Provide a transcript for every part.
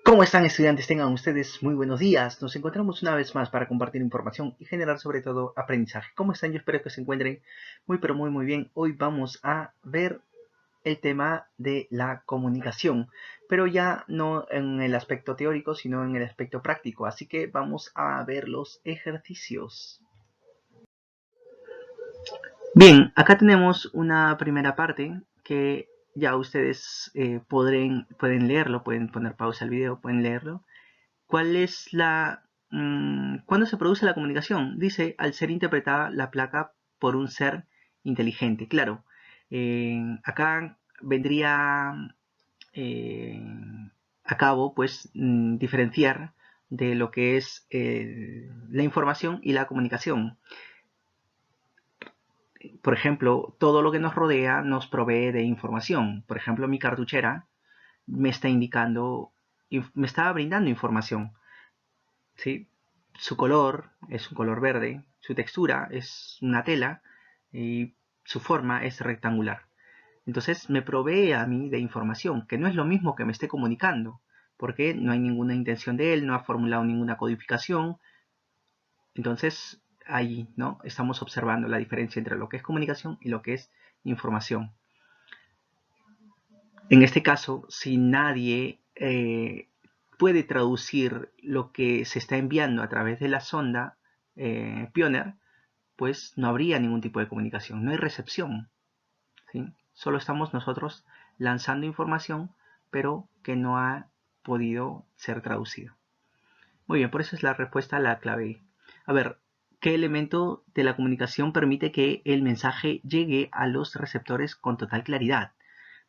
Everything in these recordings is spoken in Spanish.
¿Cómo están, estudiantes? Tengan ustedes muy buenos días. Nos encontramos una vez más para compartir información y generar sobre todo aprendizaje. ¿Cómo están? Yo espero que se encuentren muy pero muy bien. Hoy vamos a ver el tema de la comunicación, pero ya no en el aspecto teórico, sino en el aspecto práctico. Así que vamos a ver los ejercicios. Bien, acá tenemos una primera parte que ya ustedes pueden leerlo, pueden poner pausa al video, pueden leerlo. ¿Cuál es ¿Cuándo se produce la comunicación? Dice, al ser interpretada la placa por un ser inteligente. Claro, acá vendría eh, a cabo, pues, diferenciar de lo que es la información y la comunicación. Por ejemplo, todo lo que nos rodea nos provee de información. Por ejemplo, mi cartuchera me está brindando información. ¿Sí? Su color es un color verde, su textura es una tela y su forma es rectangular. Entonces me provee a mí de información, que no es lo mismo que me esté comunicando, porque no hay ninguna intención de él, no ha formulado ninguna codificación. Entonces ahí, ¿no? Estamos observando la diferencia entre lo que es comunicación y lo que es información. En este caso, si nadie puede traducir lo que se está enviando a través de la sonda Pioneer, pues no habría ningún tipo de comunicación, no hay recepción, ¿sí? Solo estamos nosotros lanzando información, pero que no ha podido ser traducido. Muy bien, por eso es la respuesta a la clave. A ver, ¿qué elemento de la comunicación permite que el mensaje llegue a los receptores con total claridad?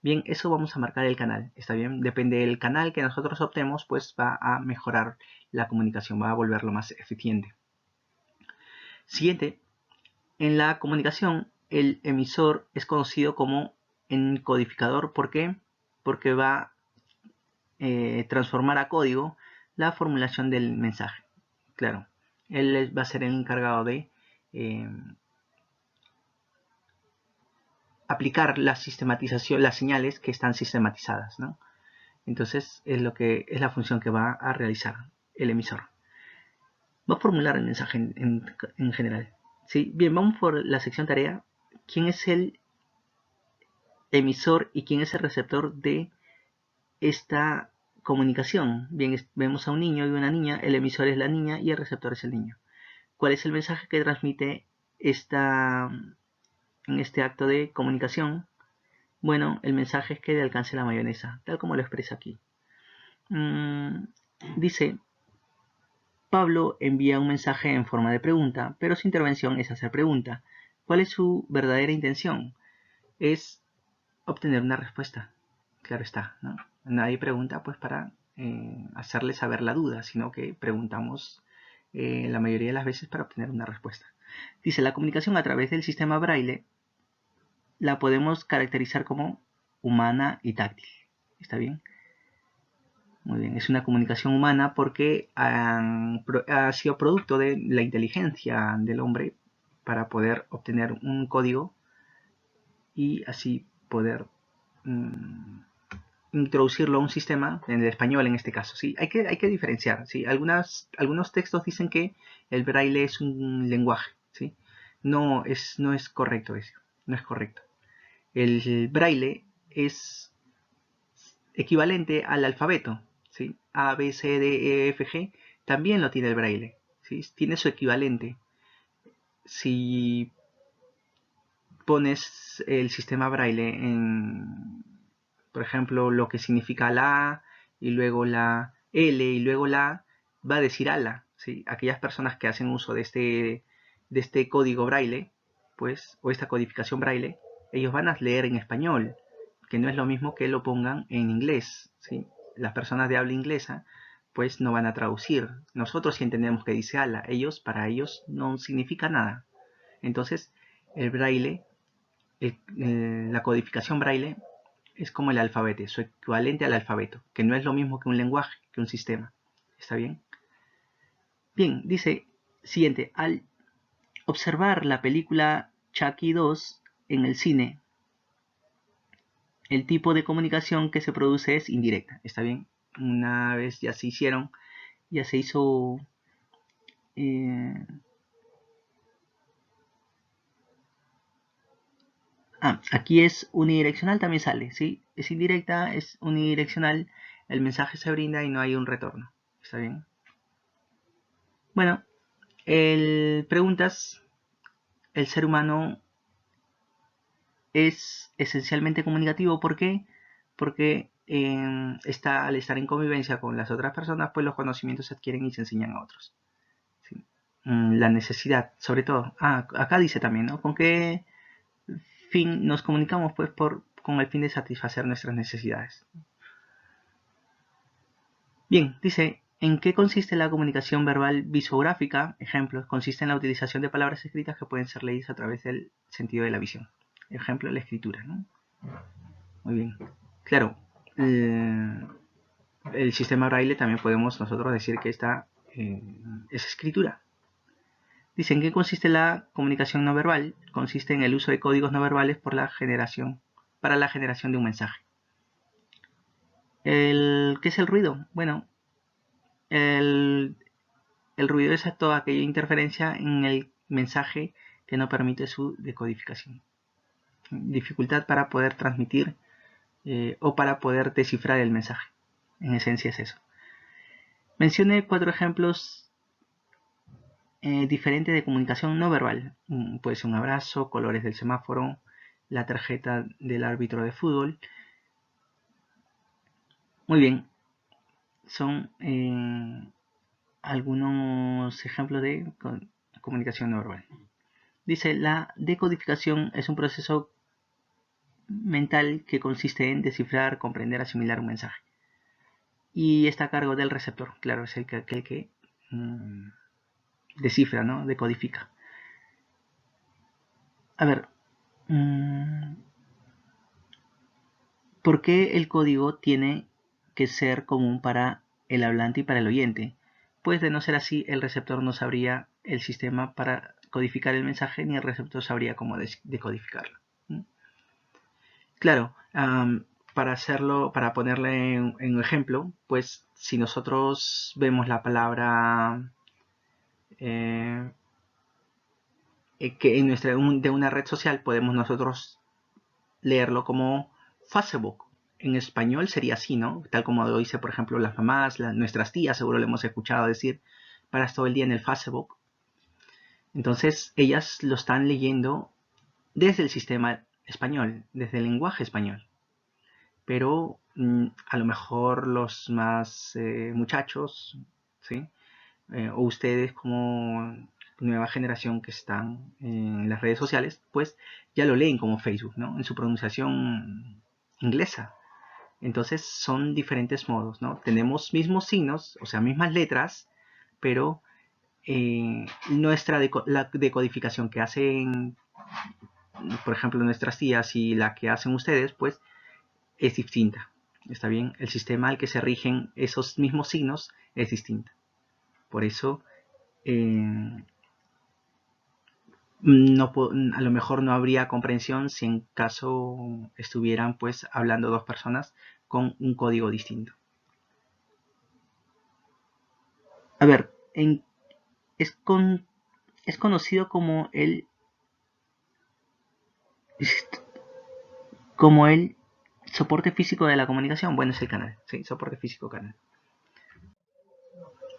Bien, eso vamos a marcar el canal, ¿está bien? Depende del canal que nosotros optemos, pues va a mejorar la comunicación, va a volverlo más eficiente. Siguiente, en la comunicación el emisor es conocido como encodificador. ¿Por qué? Porque va a transformar a código la formulación del mensaje. Claro, él va a ser el encargado de aplicar la sistematización, las señales que están sistematizadas, ¿no? Entonces es la función que va a realizar el emisor. Va a formular el mensaje en general. ¿Sí? Bien, vamos por la sección tarea. ¿Quién es el emisor y quién es el receptor de esta comunicación? Bien, vemos a un niño y una niña. El emisor es la niña y el receptor es el niño. ¿Cuál es el mensaje que transmite en este acto de comunicación? Bueno, el mensaje es que le alcance la mayonesa, tal como lo expresa aquí. Dice, Pablo envía un mensaje en forma de pregunta, pero su intervención es hacer pregunta. ¿Cuál es su verdadera intención? Es obtener una respuesta. Claro está, ¿no? Nadie pregunta pues para hacerle saber la duda, sino que preguntamos la mayoría de las veces para obtener una respuesta. Dice, la comunicación a través del sistema Braille la podemos caracterizar como humana y táctil. ¿Está bien? Muy bien, es una comunicación humana porque ha sido producto de la inteligencia del hombre para poder obtener un código y así poder introducirlo a un sistema, en el español en este caso. ¿Sí? Hay que diferenciar. ¿Sí? Algunos textos dicen que el braille es un lenguaje. ¿Sí? No es correcto eso. No es correcto. El braille es equivalente al alfabeto. ¿Sí? A, B, C, D, E, F, G también lo tiene el braille. ¿Sí? Tiene su equivalente. Si pones el sistema braille en, por ejemplo, lo que significa la A y luego la L y luego la A, va a decir ala, ¿sí? Aquellas personas que hacen uso de este código braille, pues, o esta codificación braille, ellos van a leer en español, que no es lo mismo que lo pongan en inglés, ¿sí? Las personas de habla inglesa, pues, no van a traducir. Nosotros sí entendemos que dice ala, para ellos no significa nada. Entonces, el braille, la codificación braille es como el alfabeto, su equivalente al alfabeto, que no es lo mismo que un lenguaje, que un sistema. ¿Está bien? Bien, dice, siguiente, al observar la película Chucky 2 en el cine, el tipo de comunicación que se produce es indirecta. ¿Está bien? una vez ya se hizo aquí es unidireccional, también sale, ¿sí? Es indirecta, es unidireccional, el mensaje se brinda y no hay un retorno. ¿Está bien? Bueno, preguntas, el ser humano es esencialmente comunicativo. ¿Por qué? Porque al estar en convivencia con las otras personas, pues los conocimientos se adquieren y se enseñan a otros. ¿Sí? La necesidad, sobre todo. Acá dice también, ¿no? ¿Con qué fin nos comunicamos? Pues con el fin de satisfacer nuestras necesidades. Bien, dice, ¿en qué consiste la comunicación verbal visográfica? Ejemplos, consiste en la utilización de palabras escritas que pueden ser leídas a través del sentido de la visión. Ejemplo, la escritura, ¿no? Muy bien. Claro, el sistema braille también podemos nosotros decir que esta es escritura. Dice, ¿en qué consiste la comunicación no verbal? Consiste en el uso de códigos no verbales para la generación de un mensaje. ¿Qué es el ruido? Bueno, el ruido es toda aquella interferencia en el mensaje que no permite su decodificación. Dificultad para poder transmitir o para poder descifrar el mensaje. En esencia es eso. Mencione 4 ejemplos diferentes de comunicación no verbal. Puede ser un abrazo, colores del semáforo, la tarjeta del árbitro de fútbol. Muy bien, son algunos ejemplos de comunicación no verbal. Dice, la decodificación es un proceso mental que consiste en descifrar, comprender, asimilar un mensaje. Y está a cargo del receptor, claro, es aquel que descifra, ¿no? Decodifica. A ver, ¿por qué el código tiene que ser común para el hablante y para el oyente? Pues de no ser así, el receptor no sabría el sistema para codificar el mensaje, ni el receptor sabría cómo decodificarlo. Claro, para ponerle en un ejemplo, pues si nosotros vemos la palabra que de una red social, podemos nosotros leerlo como Facebook. En español sería así, ¿no? Tal como lo dice, por ejemplo, las mamás, nuestras tías, seguro le hemos escuchado decir, paras todo el día en el Facebook. Entonces, ellas lo están leyendo desde el sistema español, desde el lenguaje español. Pero a lo mejor los más muchachos, ¿sí? O ustedes como nueva generación que están en las redes sociales, pues ya lo leen como Facebook, ¿no? En su pronunciación inglesa. Entonces son diferentes modos, ¿no? Tenemos mismos signos, o sea, mismas letras, pero la decodificación que hacen, por ejemplo, nuestras tías y la que hacen ustedes, pues es distinta. ¿Está bien? El sistema al que se rigen esos mismos signos es distinto. Por eso, a lo mejor no habría comprensión si en caso estuvieran pues hablando dos personas con un código distinto. A ver, es conocido como el soporte físico de la comunicación. Bueno, es el canal, sí, soporte físico canal.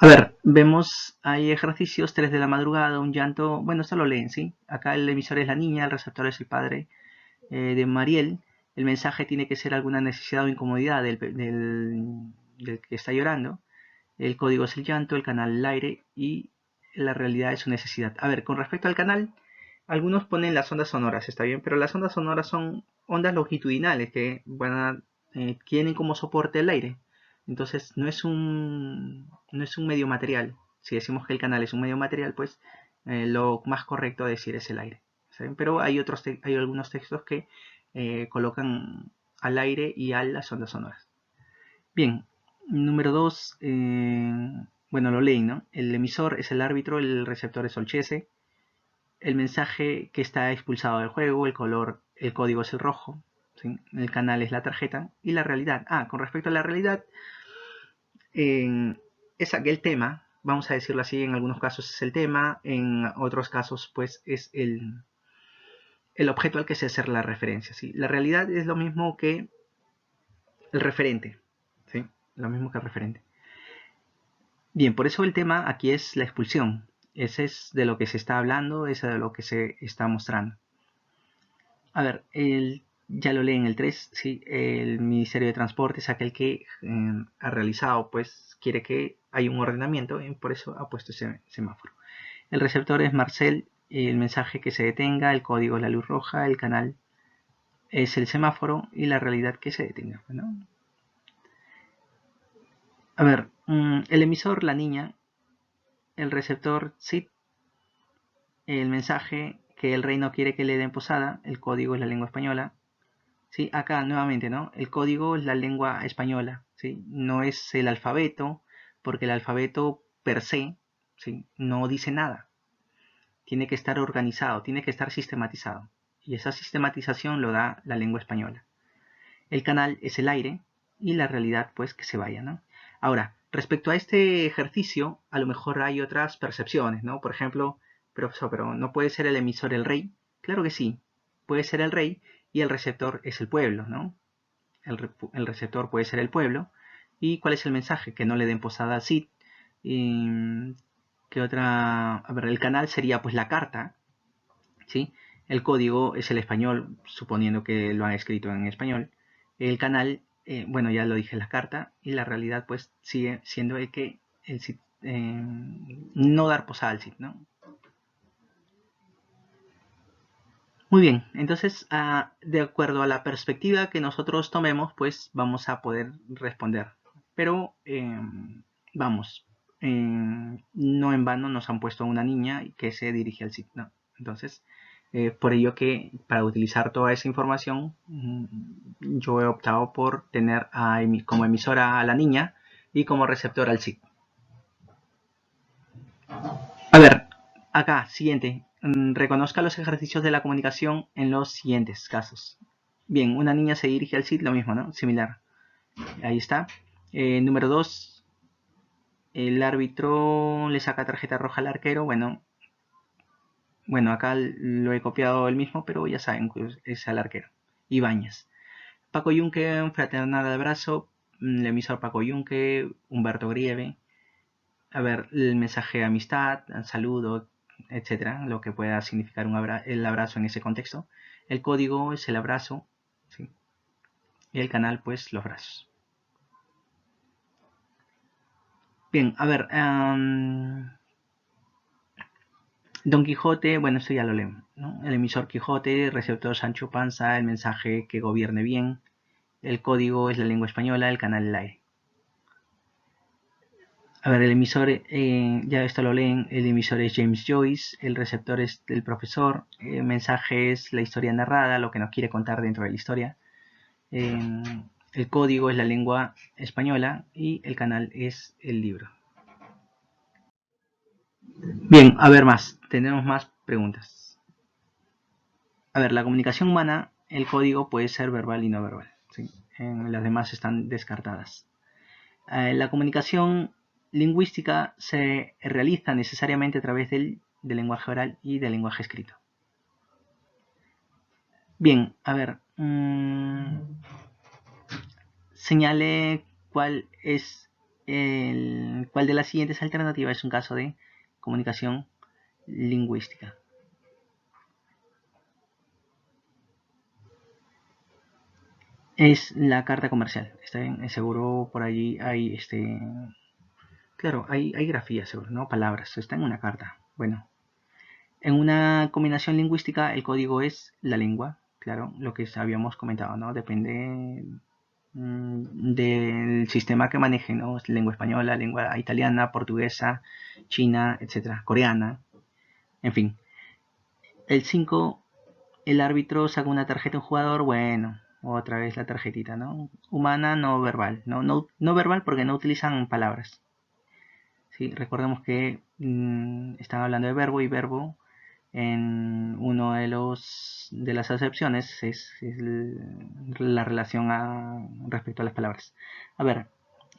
A ver, vemos, hay ejercicios, 3 de la madrugada, un llanto, bueno, esto lo leen, ¿sí? Acá el emisor es la niña, el receptor es el padre de Mariel. El mensaje tiene que ser alguna necesidad o incomodidad del que está llorando. El código es el llanto, el canal el aire y la realidad es su necesidad. A ver, con respecto al canal, algunos ponen las ondas sonoras, está bien, pero las ondas sonoras son ondas longitudinales que tienen como soporte el aire. Entonces no es un medio material. Si decimos que el canal es un medio material, pues lo más correcto a decir es el aire. ¿Saben? Pero hay algunos textos que colocan al aire y a las ondas sonoras. Bien, número 2, bueno, lo leí, ¿no? El emisor es el árbitro, el receptor es Olchese, el mensaje que está expulsado del juego, el código es el rojo, ¿sí? El canal es la tarjeta y la realidad. Con respecto a la realidad, es aquel tema, vamos a decirlo así, en algunos casos es el tema, en otros casos pues es el objeto al que se hace la referencia. ¿Sí? La realidad es lo mismo que el referente, ¿sí? Lo mismo que el referente. Bien, por eso el tema aquí es la expulsión. Ese es de lo que se está hablando, ese es de lo que se está mostrando. A ver, ya lo leí en el 3, ¿sí? El Ministerio de Transporte es aquel que ha realizado, pues quiere que haya un ordenamiento y por eso ha puesto ese semáforo. El receptor es Marcel, el mensaje que se detenga, el código es la luz roja, el canal es el semáforo y la realidad que se detenga, ¿no? A ver, el emisor, la niña, el receptor, sí, el mensaje que el rey no quiere que le den posada, el código es la lengua española. Sí, acá nuevamente, ¿no? El código es la lengua española, ¿sí? No es el alfabeto, porque el alfabeto per se, ¿sí? No dice nada. Tiene que estar organizado, tiene que estar sistematizado. Y esa sistematización lo da la lengua española. El canal es el aire y la realidad, pues, que se vaya, ¿no? Ahora, respecto a este ejercicio, a lo mejor hay otras percepciones, ¿no? Por ejemplo, profesor, pero ¿no puede ser el emisor el rey? Claro que sí, puede ser el rey y el receptor es el pueblo, ¿no? El receptor puede ser el pueblo. ¿Y cuál es el mensaje? Que no le den posada al Cid. Y, ¿qué otra? A ver, el canal sería pues la carta, ¿sí? El código es el español, suponiendo que lo han escrito en español. El canal, bueno, ya lo dije, la carta. Y la realidad pues sigue siendo el que el Cid, no dar posada al Cid, ¿no? Muy bien, entonces de acuerdo a la perspectiva que nosotros tomemos, pues vamos a poder responder. Pero vamos, no en vano nos han puesto a una niña que se dirige al sitio, ¿no? Entonces, por ello que para utilizar toda esa información, yo he optado por tener como emisora a la niña y como receptor al SIG. A ver, acá, siguiente. Reconozca los ejercicios de la comunicación en los siguientes casos. Bien, una niña se dirige al SID, lo mismo, ¿no? Similar. Ahí está. Número 2. El árbitro le saca tarjeta roja al arquero. Bueno, acá lo he copiado el mismo, pero ya saben que es al arquero. Ibáñez. Paco Yunque, fraternal de abrazo. El emisor Paco Yunque, Humberto Grieve. A ver, el mensaje de amistad, el saludo, etcétera, lo que pueda significar el abrazo en ese contexto. El código es el abrazo, ¿sí? Y el canal, pues, los brazos. Bien, a ver, Don Quijote, bueno, esto ya lo leemos, ¿no? El emisor Quijote, receptor Sancho Panza, el mensaje que gobierne bien, el código es la lengua española, el canal el aire. A ver, el emisor, ya esto lo leen, el emisor es James Joyce, el receptor es el profesor, el mensaje es la historia narrada, lo que nos quiere contar dentro de la historia. El código es la lengua española y el canal es el libro. Bien, a ver más, tenemos más preguntas. A ver, la comunicación humana, el código puede ser verbal y no verbal, ¿sí? Las demás están descartadas. La comunicación lingüística se realiza necesariamente a través del lenguaje oral y del lenguaje escrito. Bien, a ver, señale cuál de las siguientes alternativas es un caso de comunicación lingüística. Es la carta comercial. Está bien, seguro por allí hay claro, hay grafías, seguro, ¿no? Palabras. Está en una carta. Bueno, en una combinación lingüística el código es la lengua. Claro, lo que habíamos comentado, ¿no? Depende del sistema que maneje, ¿no? Lengua española, lengua italiana, portuguesa, china, etcétera, coreana, en fin. El 5, el árbitro saca una tarjeta a un jugador, bueno, otra vez la tarjetita, ¿no? Humana, no verbal, no verbal porque no utilizan palabras. Sí, recordemos que están hablando de verbo y verbo en uno de las acepciones es la relación respecto a las palabras. A ver,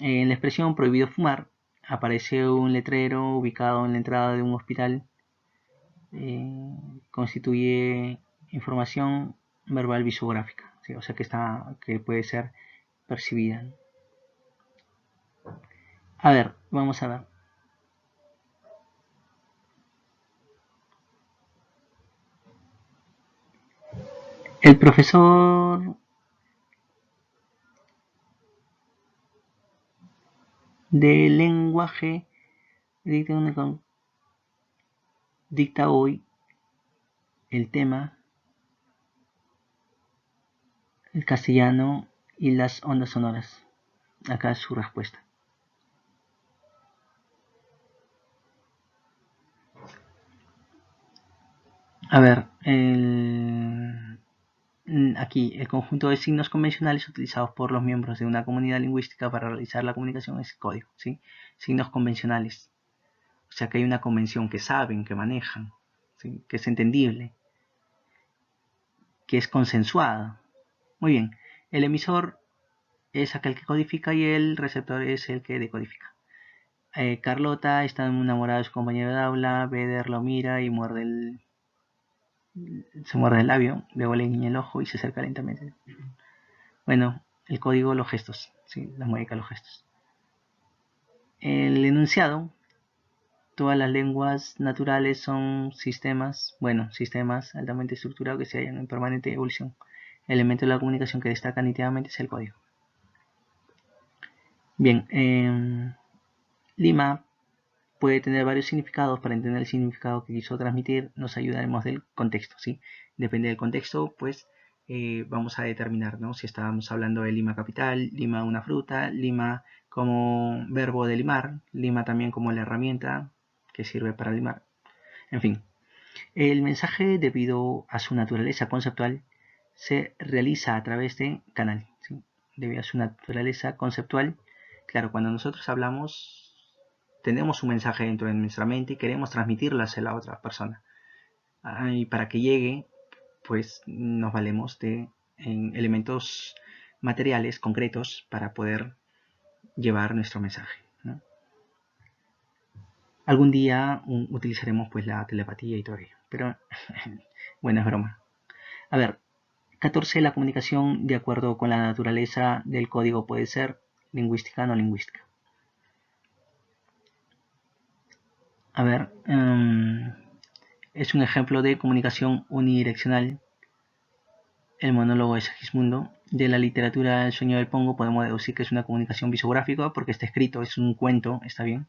En la expresión prohibido fumar aparece un letrero ubicado en la entrada de un hospital. Constituye información verbal visográfica, ¿sí? O sea que puede ser percibida. A ver, vamos a ver. El profesor de lenguaje dicta hoy el tema, el castellano y las ondas sonoras. Acá es su respuesta. A ver, aquí el conjunto de signos convencionales utilizados por los miembros de una comunidad lingüística para realizar la comunicación es código, ¿sí? Signos convencionales. O sea que hay una convención que saben, que manejan, ¿sí? Que es entendible, que es consensuada. Muy bien, el emisor es aquel que codifica y el receptor es el que decodifica. Carlota está enamorada de su compañero de aula, Beder lo mira y se muerde el labio, luego le guiña el ojo y se acerca lentamente. Bueno, el código, los gestos, ¿sí? La mueca, los gestos. El enunciado, todas las lenguas naturales son sistemas altamente estructurados que se hallan en permanente evolución. El elemento de la comunicación que destaca nítidamente es el código. Bien, Lima puede tener varios significados. Para entender el significado que quiso transmitir, nos ayudaremos del contexto, ¿sí? Depende del contexto, pues vamos a determinar, ¿no? Si estábamos hablando de lima capital, lima una fruta, lima como verbo de limar, lima también como la herramienta que sirve para limar. En fin, el mensaje, debido a su naturaleza conceptual, se realiza a través de canal, ¿sí? Debido a su naturaleza conceptual, claro, cuando nosotros hablamos, tenemos un mensaje dentro de nuestra mente y queremos transmitirlo hacia la otra persona. Y para que llegue, pues nos valemos de elementos materiales concretos para poder llevar nuestro mensaje, ¿no? Algún día utilizaremos pues la telepatía y todo ello, pero bueno, es broma. A ver, 14. La comunicación de acuerdo con la naturaleza del código puede ser lingüística o no lingüística. A ver, es un ejemplo de comunicación unidireccional. El monólogo de Segismundo. De la literatura El sueño del Pongo podemos deducir que es una comunicación visográfica porque está escrito, es un cuento, está bien,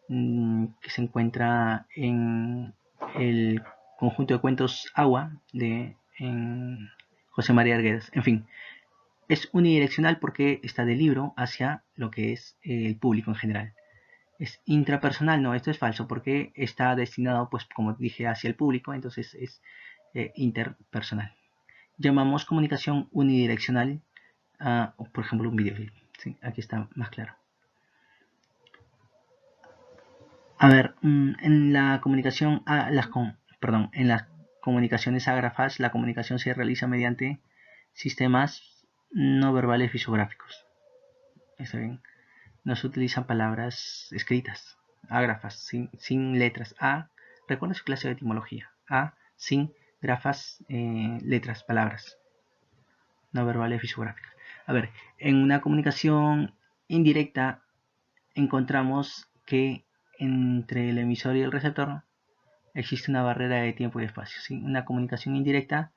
que se encuentra en el conjunto de cuentos Agua de José María Arguedas. En fin, es unidireccional porque está del libro hacia lo que es el público en general. Es intrapersonal, no, esto es falso porque está destinado, pues como dije, hacia el público, entonces es interpersonal. Llamamos comunicación unidireccional a, por ejemplo, un videoclip. ¿Sí? Aquí está más claro. A ver, en la comunicación, en las comunicaciones ágrafas, la comunicación se realiza mediante sistemas no verbales visográficos. ¿Está bien? No se utilizan palabras escritas, ágrafas, sin letras. Recuerda su clase de etimología. Sin grafas, letras, palabras no verbales visográficas. A ver, en una comunicación indirecta encontramos que entre el emisor y el receptor existe una barrera de tiempo y espacio. ¿Sí? Una comunicación indirecta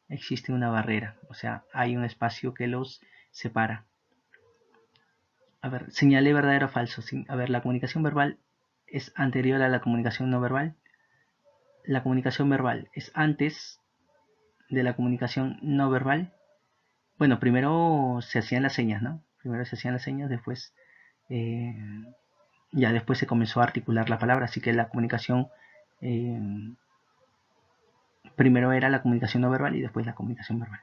existe una barrera, o sea, hay un espacio que los separa. A ver, señale verdadero o falso. ¿Sí? A ver, la comunicación verbal es anterior a la comunicación no verbal. La comunicación verbal es antes de la comunicación no verbal. Bueno, primero se hacían las señas, ¿no? Primero se hacían las señas, después eh, ya después se comenzó a articular la palabra, así que la comunicación eh, primero era la comunicación no verbal y después la comunicación verbal.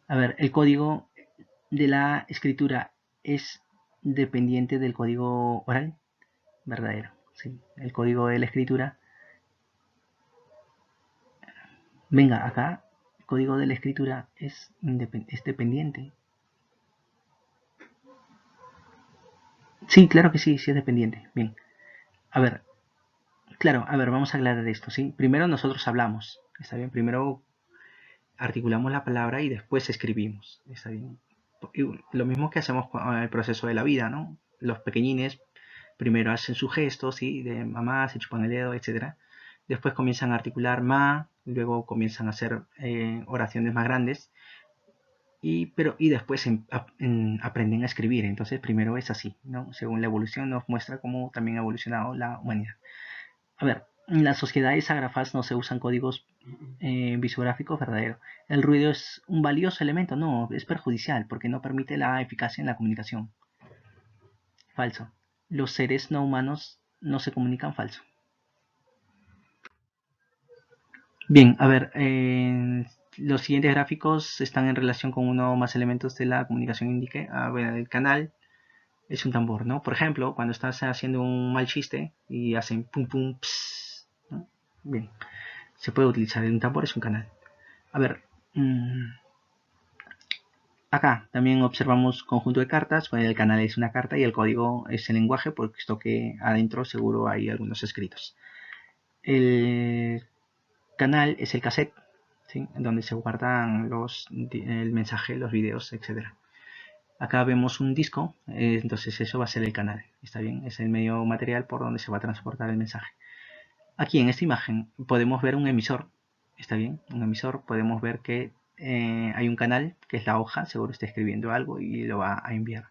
A ver, el código de la escritura es dependiente del código oral, verdadero. ¿Sí? El código de la escritura, venga, acá el código de la escritura es dependiente. Sí, claro que sí, sí es dependiente. Bien. A ver, claro, a ver, vamos a aclarar esto, ¿sí? Primero nosotros hablamos, ¿está bien? Primero articulamos la palabra y después escribimos, ¿está bien? Y lo mismo que hacemos con el proceso de la vida, ¿no? Los pequeñines primero hacen sus gestos, ¿sí? De mamá, se chupan el dedo, etcétera. Después comienzan a articular ma, luego comienzan a hacer oraciones más grandes y después aprenden a escribir. Entonces primero es así, ¿no? Según la evolución nos muestra cómo también ha evolucionado la humanidad. A ver, en las sociedades ágrafas no se usan códigos visográficos verdaderos. El ruido es un valioso elemento, no, es perjudicial porque no permite la eficacia en la comunicación. Falso. Los seres no humanos no se comunican, falso. Bien, a ver, los siguientes gráficos están en relación con uno o más elementos de la comunicación indique. A ver, el canal es un tambor, ¿no? Por ejemplo, cuando estás haciendo un mal chiste y hacen pum pum ps, ¿no? Bien, se puede utilizar un tambor, es un canal. A ver, acá también observamos conjunto de cartas, pues el canal es una carta y el código es el lenguaje, puesto que adentro seguro hay algunos escritos. El canal es el cassette, ¿sí? Donde se guardan el mensaje, los videos, etc. Acá vemos un disco, entonces eso va a ser el canal, ¿está bien? Es el medio material por donde se va a transportar el mensaje. Aquí en esta imagen podemos ver un emisor, ¿está bien? Un emisor, podemos ver que hay un canal, que es la hoja, seguro está escribiendo algo y lo va a enviar.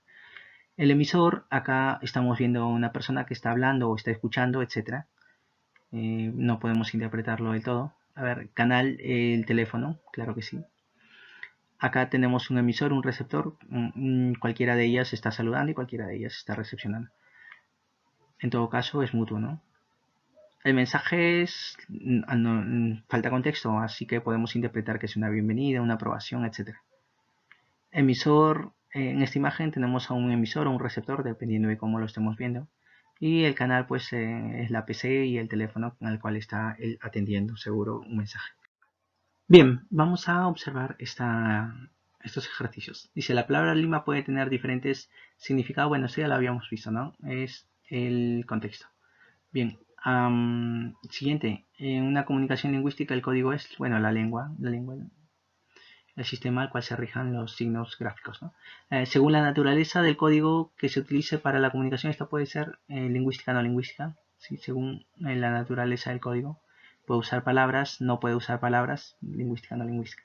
El emisor, acá estamos viendo una persona que está hablando o está escuchando, etc. No podemos interpretarlo del todo. A ver, canal, el teléfono, claro que sí. Acá tenemos un emisor, un receptor, cualquiera de ellas está saludando y cualquiera de ellas está recepcionando. En todo caso es mutuo, ¿no? El mensaje es, falta contexto, así que podemos interpretar que es una bienvenida, una aprobación, etc. Emisor, en esta imagen tenemos a un emisor o un receptor, dependiendo de cómo lo estemos viendo. Y el canal pues es la PC y el teléfono con el cual está él atendiendo seguro un mensaje. Bien, vamos a observar estos ejercicios. Dice, la palabra lima puede tener diferentes significados. Bueno, eso ya lo habíamos visto, ¿no? Es el contexto. Bien, siguiente. En una comunicación lingüística el código es, bueno, la lengua, el sistema al cual se rijan los signos gráficos, ¿no? Según la naturaleza del código que se utilice para la comunicación, esta puede ser lingüística o no lingüística, ¿sí? Según la naturaleza del código. Puede usar palabras, no puede usar palabras, lingüística o no lingüística.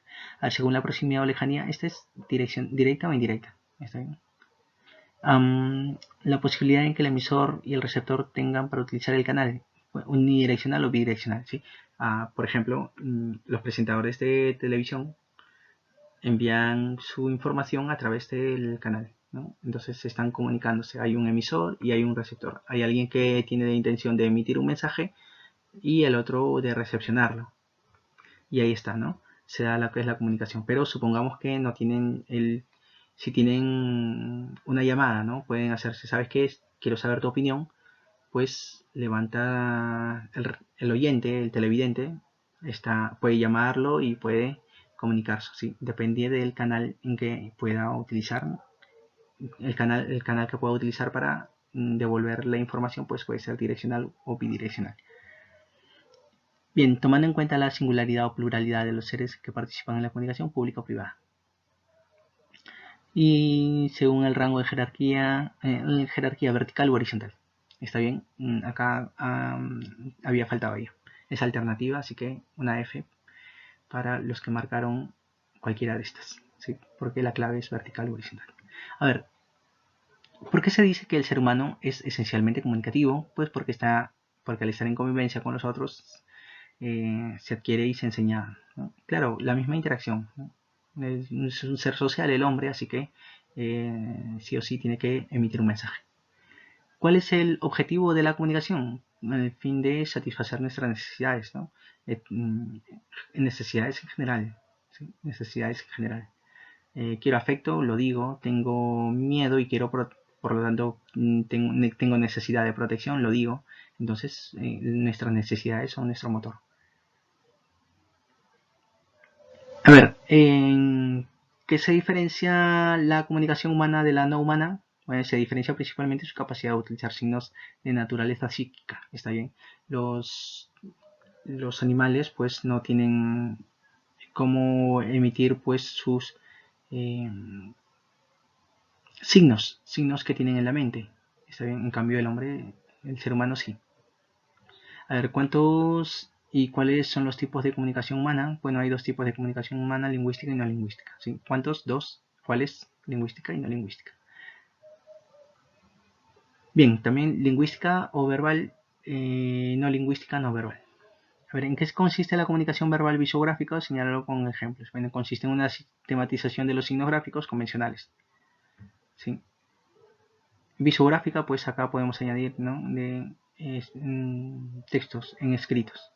Según la proximidad o lejanía, esta es dirección directa o indirecta. ¿Está bien? La posibilidad en que el emisor y el receptor tengan para utilizar el canal unidireccional o bidireccional, ¿sí? Por ejemplo, los presentadores de televisión envían su información a través del canal, ¿no? Entonces están comunicándose, hay un emisor y hay un receptor. Hay alguien que tiene la intención de emitir un mensaje y el otro de recepcionarlo. Y ahí está, ¿no? Se da lo que es la comunicación. Pero supongamos que no tienen si tienen una llamada, ¿no? Pueden hacerse, ¿sabes qué? Quiero saber tu opinión. Pues levanta el oyente, el televidente, puede llamarlo y puede comunicarse, ¿sí? Depende del canal en que pueda utilizar, el canal que pueda utilizar para devolver la información, pues puede ser direccional o bidireccional. Bien, tomando en cuenta la singularidad o pluralidad de los seres que participan en la comunicación pública o privada. Y según el rango de jerarquía vertical o horizontal. ¿Está bien? Acá había faltado ello. Es alternativa, así que una F para los que marcaron cualquiera de estas, ¿sí? Porque la clave es vertical o horizontal. A ver, ¿por qué se dice que el ser humano es esencialmente comunicativo? Pues porque al estar en convivencia con los otros se adquiere y se enseña, ¿no? Claro, la misma interacción, ¿no? Es un ser social el hombre, así que sí o sí tiene que emitir un mensaje. ¿Cuál es el objetivo de la comunicación? El fin de satisfacer nuestras necesidades, ¿no? Necesidades en general, ¿sí? Necesidades en general. Quiero afecto, lo digo, tengo miedo y quiero, por lo tanto, tengo necesidad de protección, lo digo. Entonces, nuestras necesidades son nuestro motor. A ver, ¿en qué se diferencia la comunicación humana de la no humana? se diferencia principalmente su capacidad de utilizar signos de naturaleza psíquica. Está bien. Los animales pues no tienen cómo emitir pues sus signos que tienen en la mente. Está bien. En cambio el ser humano sí. A ver, ¿cuántos y cuáles son los tipos de comunicación humana? Bueno, hay dos tipos de comunicación humana, lingüística y no lingüística. ¿Sí? ¿Cuántos? Dos. ¿Cuáles? Lingüística y no lingüística. Bien, también lingüística o verbal, no lingüística, no verbal. A ver, ¿en qué consiste la comunicación verbal visográfica? Señalarlo con ejemplos. Bueno, consiste en una sistematización de los signos gráficos convencionales. ¿Sí? Visográfica, pues acá podemos añadir, ¿no? Textos en escritos,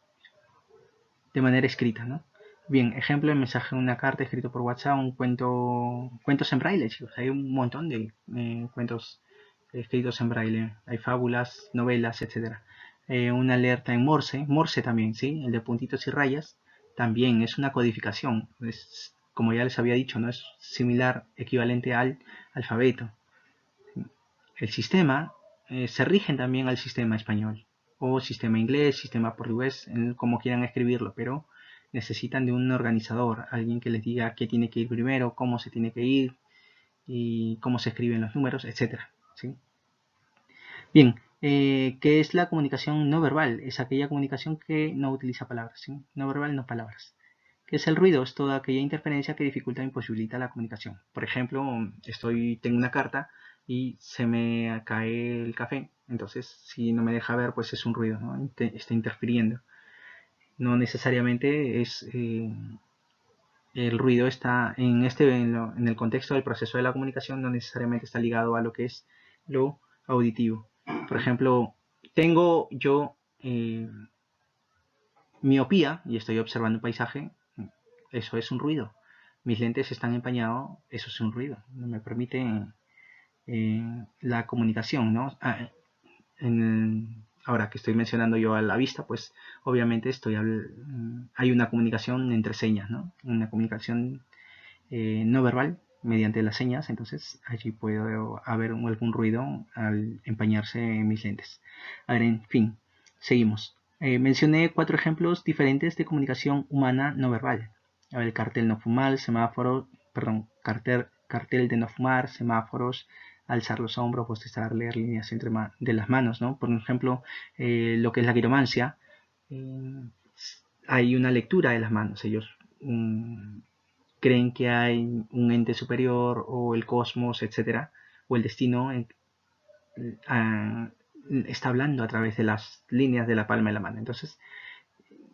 de manera escrita, ¿no? Bien, ejemplo, el mensaje de una carta escrito por WhatsApp, un cuentos en braille, chicos. Hay un montón de cuentos escritos en braille. Hay fábulas, novelas, etc. Una alerta en Morse también, ¿sí? El de puntitos y rayas, también es una codificación. Es, como ya les había dicho, ¿no? Es similar, equivalente al alfabeto. El sistema se rigen también al sistema español, o sistema inglés, sistema portugués, como quieran escribirlo, pero necesitan de un organizador, alguien que les diga qué tiene que ir primero, cómo se tiene que ir y cómo se escriben los números, etc. ¿Sí? Bien, ¿qué es la comunicación no verbal? Es aquella comunicación que no utiliza palabras, ¿sí? No verbal, no palabras. ¿Qué es el ruido? Es toda aquella interferencia que dificulta o imposibilita la comunicación. Por ejemplo, tengo una carta y se me cae el café. Entonces, si no me deja ver, pues es un ruido, ¿no? Está interfiriendo. No necesariamente es el ruido está en el contexto del proceso de la comunicación, no necesariamente está ligado a lo que es lo auditivo. Por ejemplo, tengo yo miopía y estoy observando un paisaje, eso es un ruido. Mis lentes están empañados, eso es un ruido. No me permite la comunicación, ¿no? Ahora que estoy mencionando yo a la vista, pues obviamente hay una comunicación entre señas, ¿no? Una comunicación no verbal mediante las señas, entonces allí puede haber algún ruido al empañarse mis lentes. A ver, en fin, seguimos. Mencioné 4 ejemplos diferentes de comunicación humana no verbal. A ver, el cartel no fumar, semáforo, perdón, cartel de no fumar, semáforos, alzar los hombros, bostezar, leer líneas de las manos, ¿no? Por ejemplo, lo que es la quiromancia, hay una lectura de las manos. Ellos creen que hay un ente superior o el cosmos, etcétera, o el destino está hablando a través de las líneas de la palma de la mano. Entonces,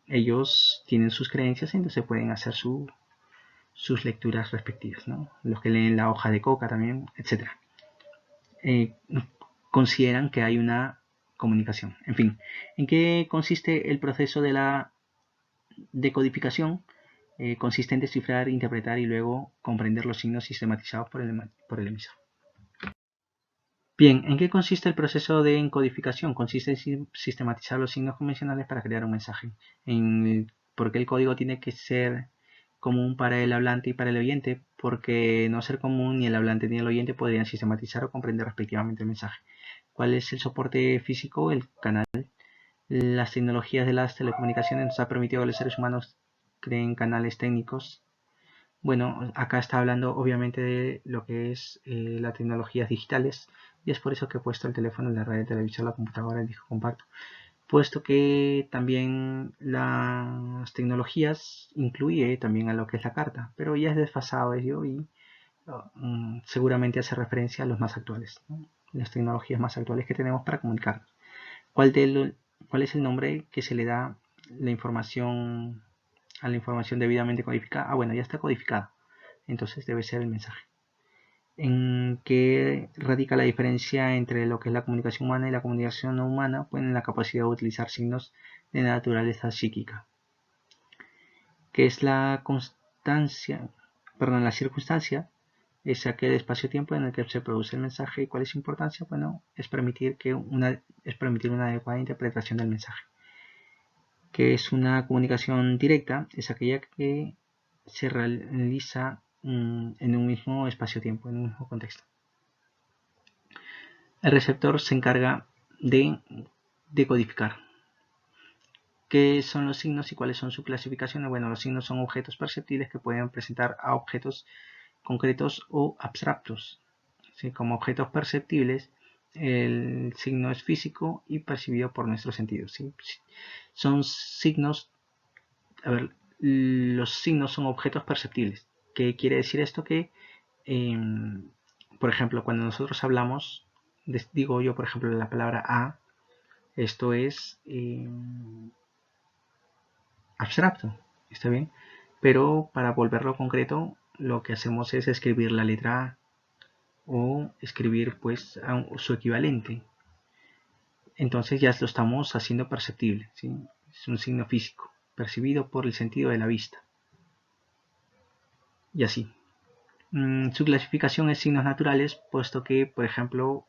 ellos tienen sus creencias y entonces pueden hacer sus lecturas respectivas, ¿no? Los que leen la hoja de coca también, etcétera. Consideran que hay una comunicación. En fin, ¿en qué consiste el proceso de la decodificación? Consiste en descifrar, interpretar y luego comprender los signos sistematizados por el emisor. Bien, ¿en qué consiste el proceso de encodificación? Consiste en sistematizar los signos convencionales para crear un mensaje. ¿Por qué el código tiene que ser común para el hablante y para el oyente? Porque no ser común ni el hablante ni el oyente podrían sistematizar o comprender respectivamente el mensaje. ¿Cuál es el soporte físico? El canal. Las tecnologías de las telecomunicaciones nos han permitido a los seres humanos creen canales técnicos. Bueno, acá está hablando obviamente de lo que es las tecnologías digitales y es por eso que he puesto el teléfono, la radio, el televisor, la computadora, el disco compacto, puesto que también las tecnologías incluye también a lo que es la carta, pero ya es desfasado ello y seguramente hace referencia a los más actuales, ¿no? Las tecnologías más actuales que tenemos para comunicarnos. ¿Cuál es el nombre que se le da a la información debidamente codificada? Bueno, ya está codificada, entonces debe ser el mensaje. ¿En qué radica la diferencia entre lo que es la comunicación humana y la comunicación no humana? Pues en la capacidad de utilizar signos de naturaleza psíquica. ¿Qué es la circunstancia? Es aquel espacio-tiempo en el que se produce el mensaje. ¿Y cuál es su importancia? Bueno, es permitir una adecuada interpretación del mensaje. ¿Qué es una comunicación directa? Es aquella que se realiza en un mismo espacio-tiempo, en un mismo contexto. El receptor se encarga de decodificar. ¿Qué son los signos y cuáles son sus clasificaciones? Bueno, los signos son objetos perceptibles que pueden presentar a objetos concretos o abstractos. ¿Sí? Como objetos perceptibles, el signo es físico y percibido por nuestros sentidos. ¿Sí? Son signos, a ver, los signos son objetos perceptibles. ¿Qué quiere decir esto? Que, por ejemplo, cuando nosotros hablamos, digo yo, por ejemplo, la palabra A, esto es abstracto, ¿está bien? Pero para volverlo concreto, lo que hacemos es escribir la letra A o escribir pues su equivalente. Entonces ya lo estamos haciendo perceptible, ¿sí? Es un signo físico, percibido por el sentido de la vista. Y así. Su clasificación es signos naturales, puesto que, por ejemplo,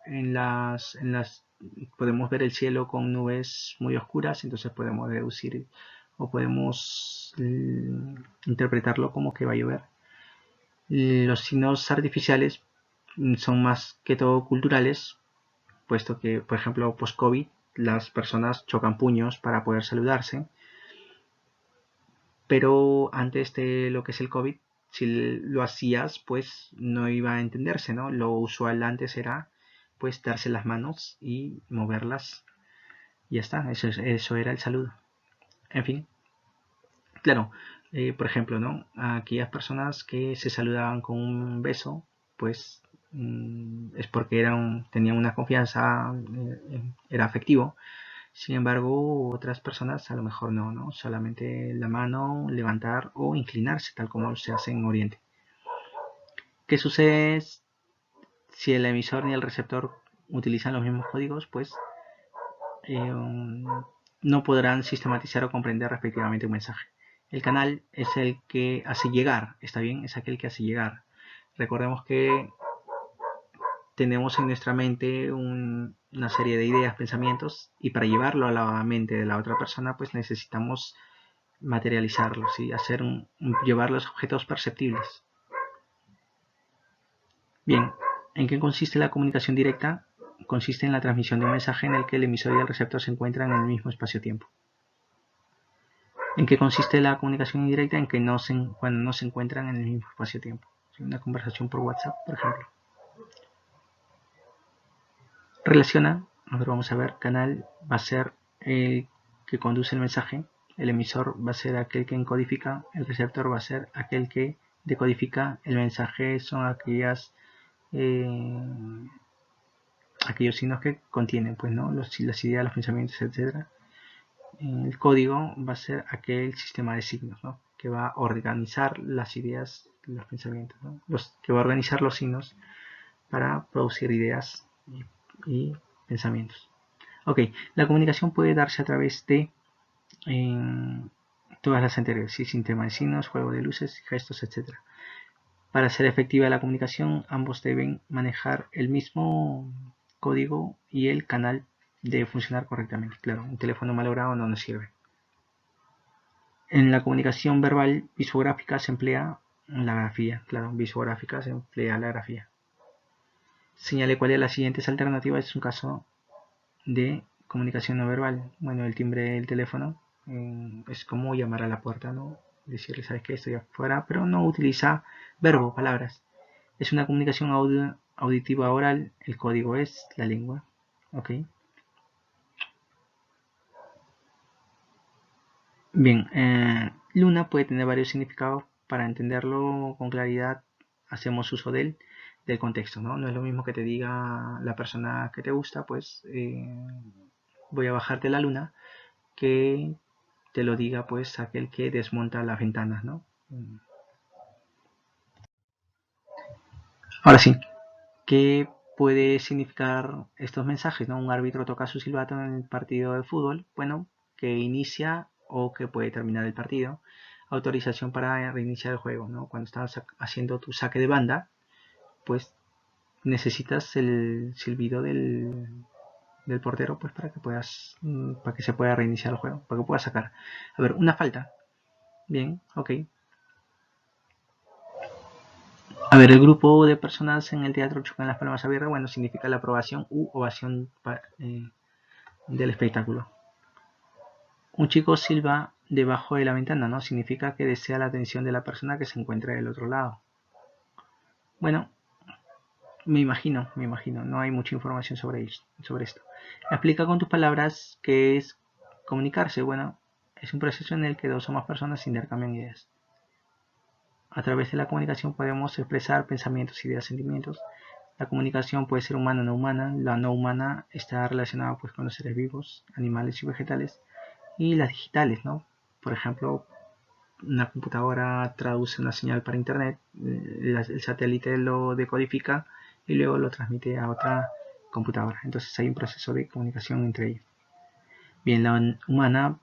podemos ver el cielo con nubes muy oscuras, entonces podemos deducir o podemos interpretarlo como que va a llover. Los signos artificiales son más que todo culturales, puesto que, por ejemplo, post-COVID, las personas chocan puños para poder saludarse, pero antes de lo que es el COVID, si lo hacías, pues no iba a entenderse, ¿no? Lo usual antes era, pues, darse las manos y moverlas, y ya está, eso era el saludo. En fin, claro, por ejemplo, ¿no? Aquellas personas que se saludaban con un beso, pues es porque tenían una confianza, era afectivo. Sin embargo, otras personas a lo mejor no, solamente la mano, levantar o inclinarse, tal como se hace en Oriente. ¿Qué sucede si el emisor ni el receptor utilizan los mismos códigos? Pues no podrán sistematizar o comprender respectivamente un mensaje. El canal es el que hace llegar, ¿está bien? Es aquel que hace llegar. Recordemos que tenemos en nuestra mente una serie de ideas, pensamientos, y para llevarlo a la mente de la otra persona, pues necesitamos materializarlos, ¿sí? Llevar los objetos perceptibles. Bien, ¿en qué consiste la comunicación directa? Consiste en la transmisión de un mensaje en el que el emisor y el receptor se encuentran en el mismo espacio-tiempo. ¿En qué consiste la comunicación indirecta? En que cuando no se encuentran en el mismo espacio-tiempo. Una conversación por WhatsApp, por ejemplo. Relaciona, nosotros vamos a ver, canal va a ser el que conduce el mensaje, el emisor va a ser aquel que encodifica, el receptor va a ser aquel que decodifica, el mensaje son aquellos signos que contienen, pues, ¿no? Las ideas, los pensamientos, etc. El código va a ser aquel sistema de signos, ¿no? Que va a organizar las ideas, los pensamientos, ¿no? Que va a organizar los signos para producir ideas y pensamientos. Ok, la comunicación puede darse a través de todas las anteriores, ¿sí? Sistema de signos, juego de luces, gestos, etc. Para ser efectiva la comunicación, ambos deben manejar el mismo código y el canal debe funcionar correctamente. Claro, un teléfono malogrado no nos sirve. En la comunicación verbal visográfica se emplea la grafía. Claro, visográfica se emplea la grafía. Señale cuál de las siguientes alternativas es un caso de comunicación no verbal. Bueno, el timbre del teléfono es como llamar a la puerta, ¿no? Decirle, sabes que estoy afuera, pero no utiliza verbo, palabras. Es una comunicación auditiva oral, el código es la lengua. Ok. Bien, Luna puede tener varios significados. Para entenderlo con claridad, hacemos uso del contexto, ¿no? No es lo mismo que te diga la persona que te gusta, pues voy a bajarte la luna, que te lo diga pues aquel que desmonta las ventanas, ¿no? Ahora sí, ¿qué puede significar estos mensajes, ¿no? Un árbitro toca su silbato en el partido de fútbol, bueno, que inicia o que puede terminar el partido. Autorización para reiniciar el juego, ¿no? Cuando estás haciendo tu saque de banda, pues necesitas el silbido del portero, pues para que se pueda reiniciar el juego, para que pueda sacar. A ver, una falta. Bien, ok. A ver, el grupo de personas en el teatro chocan las palmas abiertas, bueno, significa la aprobación u ovación del espectáculo. Un chico silba debajo de la ventana, ¿no? Significa que desea la atención de la persona que se encuentra del otro lado. Bueno, me imagino, no hay mucha información sobre esto. Explica con tus palabras qué es comunicarse. Bueno, es un proceso en el que dos o más personas intercambian ideas. A través de la comunicación podemos expresar pensamientos, ideas, sentimientos. La comunicación puede ser humana o no humana. La no humana está relacionada pues con los seres vivos, animales y vegetales, y las digitales, ¿no? Por ejemplo, una computadora traduce una señal para internet, el satélite lo decodifica y luego lo transmite a otra computadora. Entonces hay un proceso de comunicación entre ellos. Bien, la humana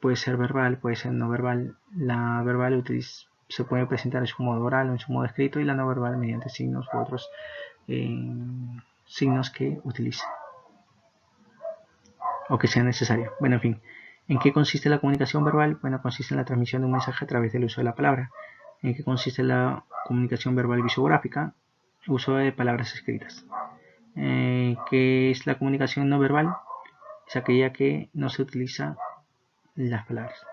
puede ser verbal, puede ser no verbal. La verbal se puede presentar en su modo oral o en su modo escrito, y la no verbal mediante signos u otros signos que utilice o que sea necesario. Bueno, en fin. ¿En qué consiste la comunicación verbal? Bueno, consiste en la transmisión de un mensaje a través del uso de la palabra. ¿En qué consiste la comunicación verbal visográfica? Uso de palabras escritas. ¿Qué es la comunicación no verbal? Es aquella que no se utiliza las palabras.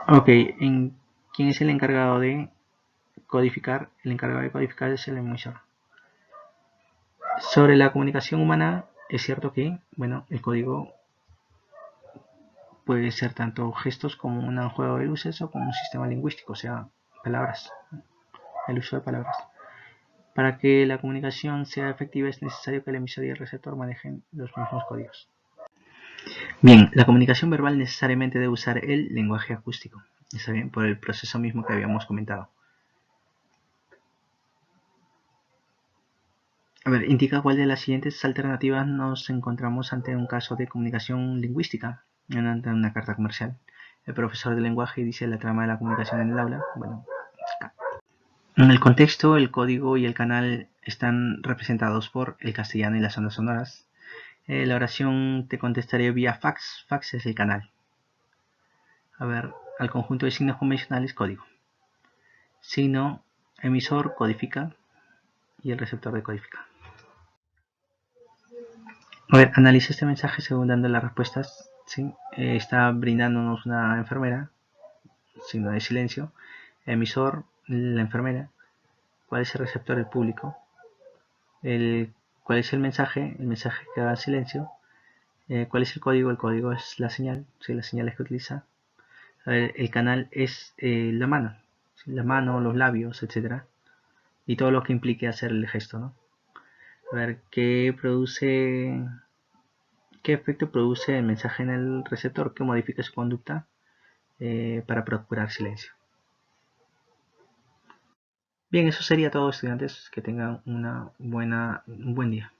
Ok, ¿quién es el encargado de codificar? El encargado de codificar es el emisor. Sobre la comunicación humana, es cierto que, bueno, el código puede ser tanto gestos como un juego de luces o como un sistema lingüístico, o sea, palabras, el uso de palabras. Para que la comunicación sea efectiva es necesario que el emisor y el receptor manejen los mismos códigos. Bien, la comunicación verbal necesariamente debe usar el lenguaje acústico, está bien, por el proceso mismo que habíamos comentado. A ver, indica cuál de las siguientes alternativas nos encontramos ante un caso de comunicación lingüística, ante una carta comercial. El profesor de lenguaje dice la trama de la comunicación en el aula. Bueno, en el contexto, el código y el canal están representados por el castellano y las ondas sonoras. La oración te contestaré vía fax. Fax es el canal. A ver, al conjunto de signos convencionales, código. Signo emisor codifica y el receptor decodifica. A ver, analiza este mensaje según dando las respuestas. ¿Sí? Está brindándonos una enfermera, signo de silencio. Emisor, la enfermera. ¿Cuál es el receptor? El público. ¿Cuál es el mensaje? El mensaje queda en silencio. ¿Cuál es el código? El código es la señal, ¿sí? Las señales que utiliza. A ver, el canal es la mano, ¿sí? La mano, los labios, etc. Y todo lo que implique hacer el gesto, ¿no? A ver, ¿qué efecto produce el mensaje en el receptor? ¿Qué modifica su conducta para procurar silencio? Bien, eso sería todo, estudiantes. Que tengan un buen día.